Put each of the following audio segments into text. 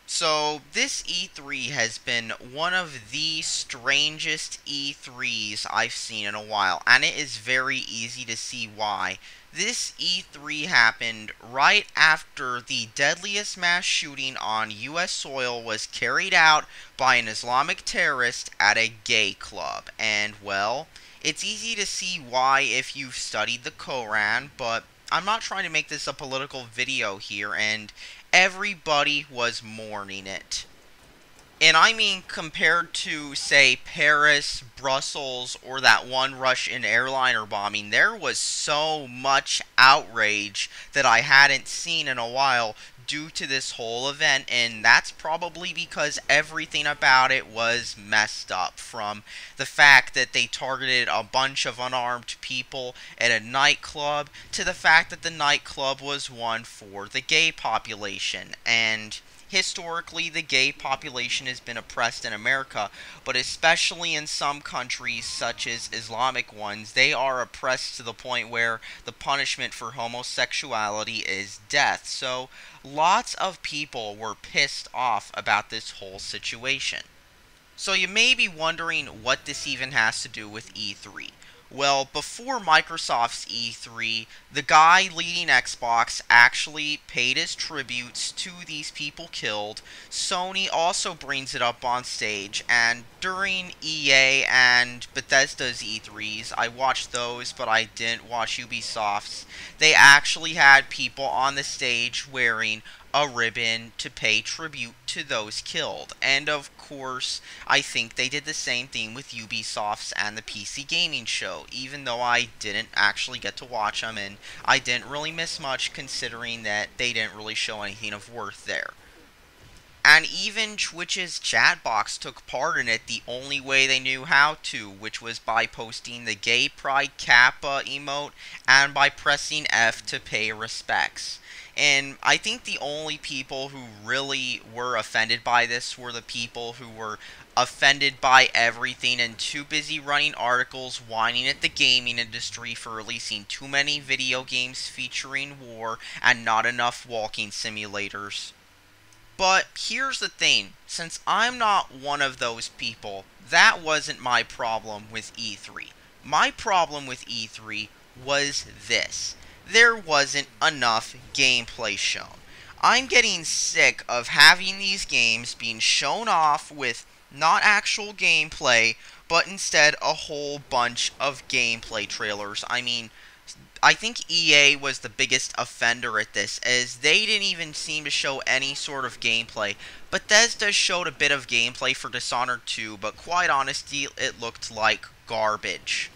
So, this E3 has been one of the strangest E3s I've seen in a while, and it is very easy to see why. This E3 happened right after the deadliest mass shooting on US soil was carried out by an Islamic terrorist at a gay club. And, well, it's easy to see why if you've studied the Koran, but I'm not trying to make this a political video here, and everybody was mourning it. And I mean, compared to, say, Paris, Brussels, or that one Russian airliner bombing, there was so much outrage that I hadn't seen in a while due to this whole event, and that's probably because everything about it was messed up. From the fact that they targeted a bunch of unarmed people at a nightclub, to the fact that the nightclub was one for the gay population. And historically, the gay population has been oppressed in America, but especially in some countries, such as Islamic ones, they are oppressed to the point where the punishment for homosexuality is death. So, lots of people were pissed off about this whole situation. So you may be wondering what this even has to do with E3. Well, before Microsoft's E3, the guy leading Xbox actually paid his tributes to these people killed. Sony also brings it up on stage, and during EA and Bethesda's E3s, I watched those, but I didn't watch Ubisoft's. They actually had people on the stage wearing a ribbon to pay tribute to those killed. And of course, I think they did the same thing with Ubisoft's and the PC Gaming Show, even though I didn't actually get to watch them, and I didn't really miss much considering that they didn't really show anything of worth there. And even Twitch's chat box took part in it the only way they knew how to, which was by posting the Gay Pride Kappa emote and by pressing F to pay respects. And I think the only people who really were offended by this were the people who were offended by everything and too busy running articles whining at the gaming industry for releasing too many video games featuring war and not enough walking simulators. But here's the thing, since I'm not one of those people, that wasn't my problem with E3. My problem with E3 was this: there wasn't enough gameplay shown. I'm getting sick of having these games being shown off with not actual gameplay, but instead a whole bunch of gameplay trailers. I think EA was the biggest offender at this, as they didn't even seem to show any sort of gameplay. Bethesda showed a bit of gameplay for Dishonored 2, but quite honestly, it looked like garbage.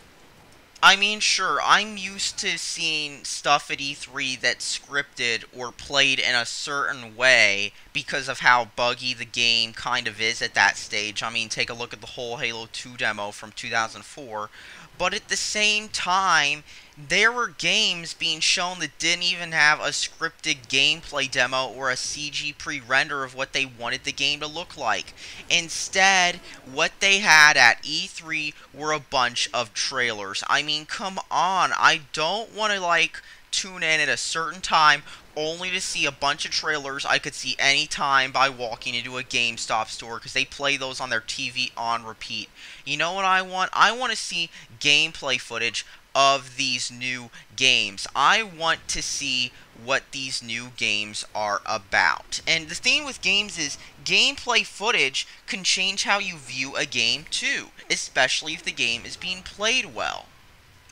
I mean, sure, I'm used to seeing stuff at E3 that's scripted or played in a certain way because of how buggy the game kind of is at that stage. I mean, take a look at the whole Halo 2 demo from 2004. But at the same time, there were games being shown that didn't even have a scripted gameplay demo or a CG pre-render of what they wanted the game to look like. Instead, what they had at E3 were a bunch of trailers. I mean, come on, I don't want to, tune in at a certain time only to see a bunch of trailers I could see any time by walking into a GameStop store because they play those on their TV on repeat. You know what I want? I want to see gameplay footage of these new games. I want to see what these new games are about. And the thing with games is gameplay footage can change how you view a game too, especially if the game is being played well.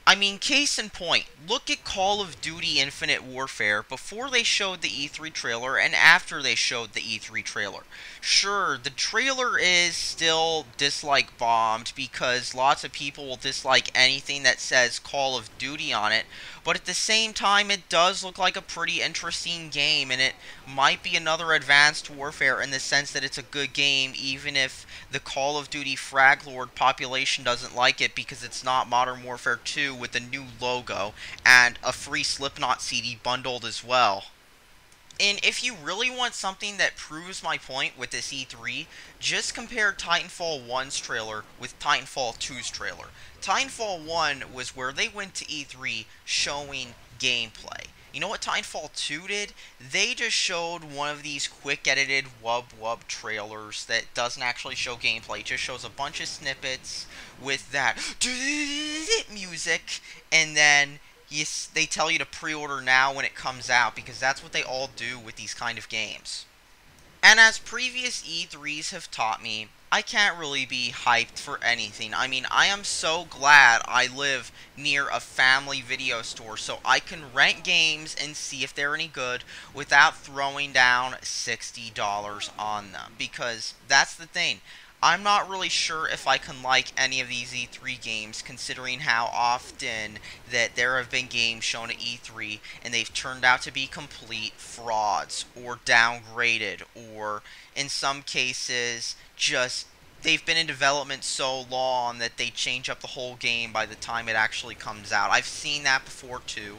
I mean, case in point, look at Call of Duty Infinite Warfare before they showed the E3 trailer and after they showed the E3 trailer. Sure, the trailer is still dislike bombed because lots of people will dislike anything that says Call of Duty on it, but at the same time, it does look like a pretty interesting game, and it might be another Advanced Warfare in the sense that it's a good game, even if the Call of Duty Fraglord population doesn't like it because it's not Modern Warfare 2 with a new logo and a free Slipknot CD bundled as well. And if you really want something that proves my point with this E3, just compare Titanfall 1's trailer with Titanfall 2's trailer. Titanfall 1 was where they went to E3 showing gameplay. You know what Titanfall 2 did? They just showed one of these quick edited wub wub trailers that doesn't actually show gameplay. It just shows a bunch of snippets with that music, and then they tell you to pre-order now when it comes out, because that's what they all do with these kind of games. And as previous E3s have taught me, I can't really be hyped for anything. I mean, I am so glad I live near a family video store so I can rent games and see if they're any good without throwing down $60 on them. Because that's the thing. I'm not really sure if I can like any of these E3 games, considering how often that there have been games shown at E3 and they've turned out to be complete frauds or downgraded, or in some cases just they've been in development so long that they change up the whole game by the time it actually comes out. I've seen that before too.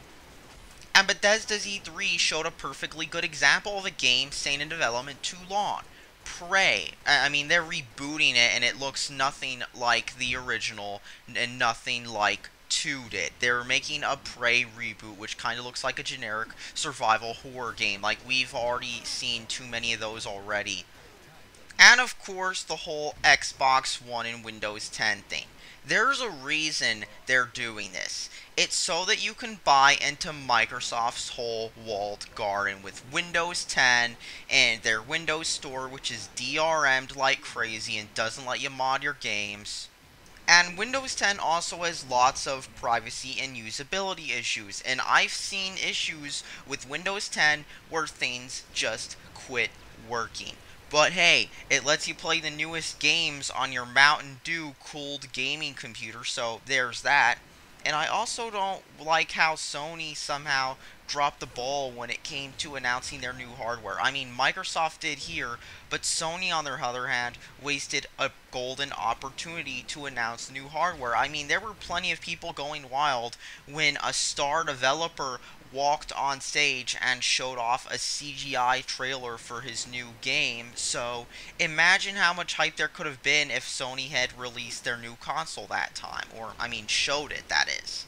And Bethesda's E3 showed a perfectly good example of a game staying in development too long. Prey. I mean, they're rebooting it, and it looks nothing like the original, and nothing like 2 did. They're making a Prey reboot, which kind of looks like a generic survival horror game. Like, we've already seen too many of those already. And of course, the whole Xbox One and Windows 10 thing. There's a reason they're doing this. It's so that you can buy into Microsoft's whole walled garden with Windows 10 and their Windows Store, which is DRM'd like crazy and doesn't let you mod your games. And Windows 10 also has lots of privacy and usability issues, and I've seen issues with Windows 10 where things just quit working. But hey, it lets you play the newest games on your Mountain Dew cooled gaming computer, so there's that. And I also don't like how Sony somehow dropped the ball when it came to announcing their new hardware. I mean, Microsoft did here, but Sony, on their other hand, wasted a golden opportunity to announce new hardware. I mean, there were plenty of people going wild when a star developer walked on stage and showed off a CGI trailer for his new game. So imagine how much hype there could have been if Sony had released their new console that time, or I mean showed it, that is.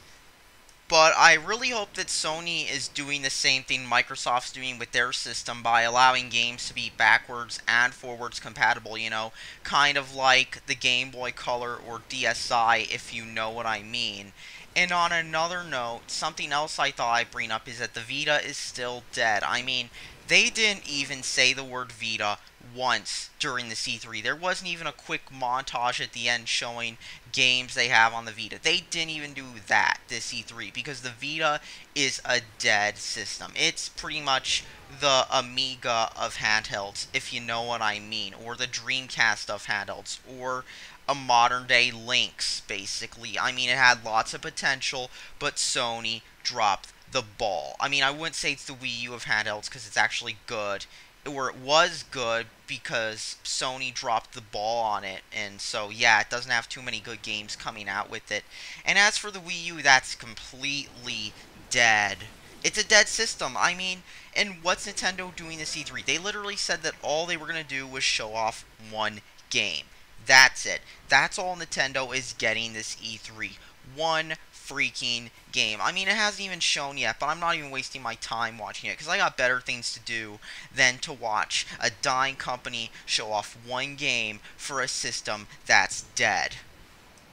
But I really hope that Sony is doing the same thing Microsoft's doing with their system by allowing games to be backwards and forwards compatible, you know, kind of like the Game Boy Color or DSi, if you know what I mean. And on another note, something else I thought I'd bring up is that the Vita is still dead. I mean, they didn't even say the word Vita once during the C3. There wasn't even a quick montage at the end showing games they have on the Vita. They didn't even do that this E3 because the Vita is a dead system. It's pretty much the Amiga of handhelds, if you know what I mean, or the Dreamcast of handhelds, or a modern day Lynx, basically. I mean, it had lots of potential, but Sony dropped the ball. I mean, I wouldn't say it's the Wii U of handhelds because it's actually good, or it was good because Sony dropped the ball on it, and so yeah, it doesn't have too many good games coming out with it. And as for the Wii U, that's completely dead. It's a dead system. I mean, and what's Nintendo doing this E3? They literally said that all they were going to do was show off one game. That's it. That's all Nintendo is getting this E3. One freaking game. I mean, it hasn't even shown yet, but I'm not even wasting my time watching it because I got better things to do than to watch a dying company show off one game for a system that's dead.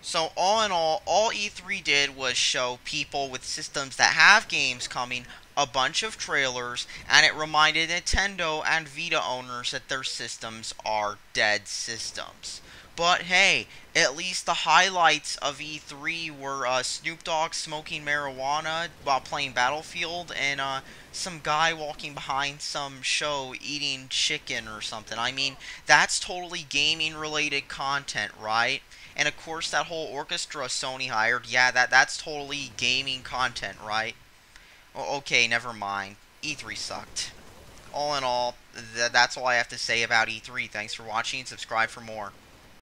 So all in all E3 did was show people with systems that have games coming a bunch of trailers, and it reminded Nintendo and Vita owners that their systems are dead systems. But hey, at least the highlights of E3 were Snoop Dogg smoking marijuana while playing Battlefield, and some guy walking behind some show eating chicken or something. I mean, that's totally gaming related content, right? And of course that whole orchestra Sony hired, yeah, that's totally gaming content, right? Okay, never mind. E3 sucked. All in all, that's all I have to say about E3. Thanks for watching and subscribe for more.